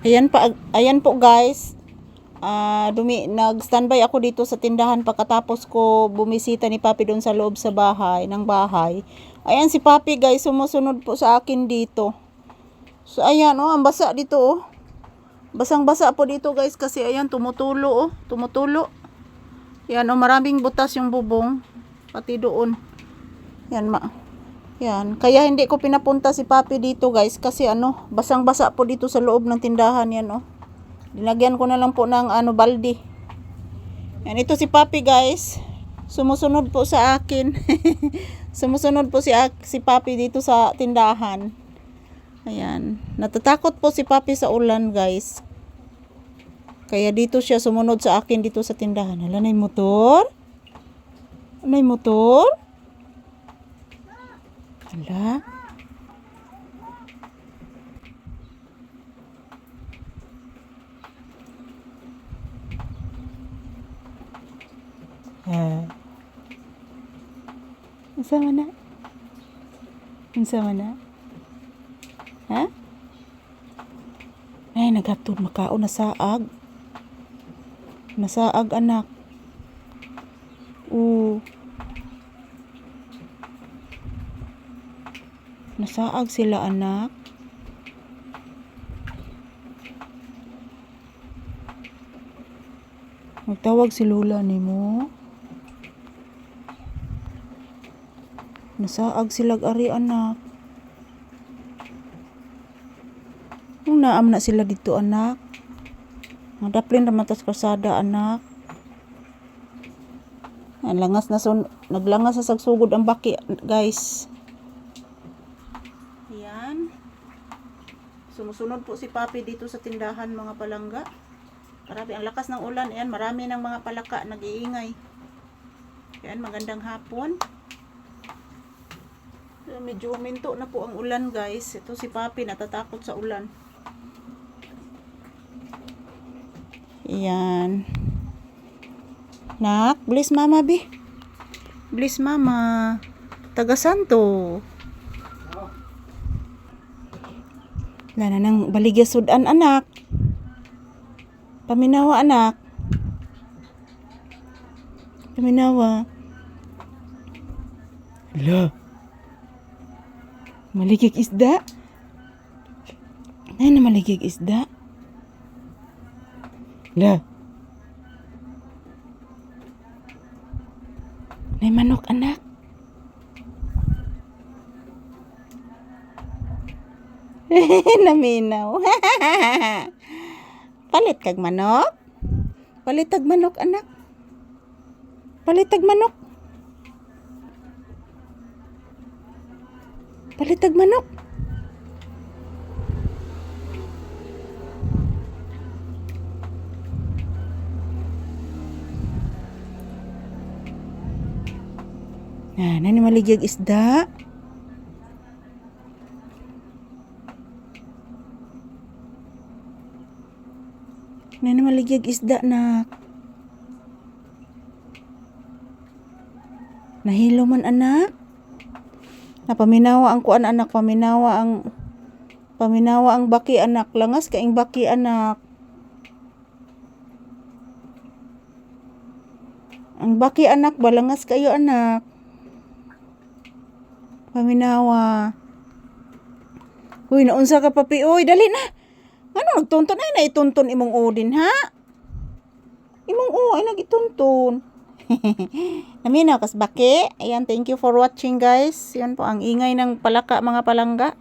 Ayan po guys. Nag-standby ako dito sa tindahan pagkatapos ko bumisita ni Papi doon sa loob sa bahay. Ayan si Papi guys, sumusunod po sa akin dito. So ayan ang basa dito Basang-basa po dito guys kasi ayan tumutulo tumutulo. Yan maraming butas yung bubong pati doon. Yan, kaya hindi ko pinapunta si Papi dito guys kasi basang-basa po dito sa loob ng tindahan yan Dinagyan ko na lang po ng balde. Yan, ito si Papi guys. Sumusunod po sa akin. Sumusunod po si Papi dito sa tindahan. Ayan, natatakot po si Papi sa ulan guys. Kaya dito siya sumunod sa akin dito sa tindahan. Hala, na yung motor? Ano yung motor? Hala. Sama na? Sama na? Ha? Ay, naghatod makaon na saag. Nasaag anak. Nasaag sila anak. Magtawag si Lola nimo. Nasaag sila ari anak. Kung naam na sila dito anak. Nadaplin naman tas kasada anak. Naglangas na sagsugod ang baki guys. Ayan. Sumusunod po si Papi dito sa tindahan mga palangga. Grabe ang lakas ng ulan. Ayan, marami ng mga palaka nag-iingay. Ayan, magandang hapon. Medyo huminto na po ang ulan guys. Ito si Papi natatakot sa ulan. Ayan. Nak, bless mama bi. Bless mama. Taga Santo. Lana nang baligya sudan anak. Paminawa anak. Paminawa. Hala. Maligig isda. Ay na maligig isda. Hala. Nay manok anak. Naminaw. Palit kag manok. Palit tag manok anak. Palit tag manok. Palit tag manok. Nani maligig isda. Nani maligig isda nak. Nahilo man anak. Napaminawa ang kuan anak, paminawa ang baki anak, langas kaing baki anak. Ang baki anak balangas kayo anak. Paminawa. Uy, naunsa ka Papi? Uy, dali na. Ano nagtunton? Ay, naituntun imong udin, ha? Imong ay nagituntun. Naminaw kas baki. Ayan, thank you for watching guys. Yan po ang ingay ng palaka mga palangga.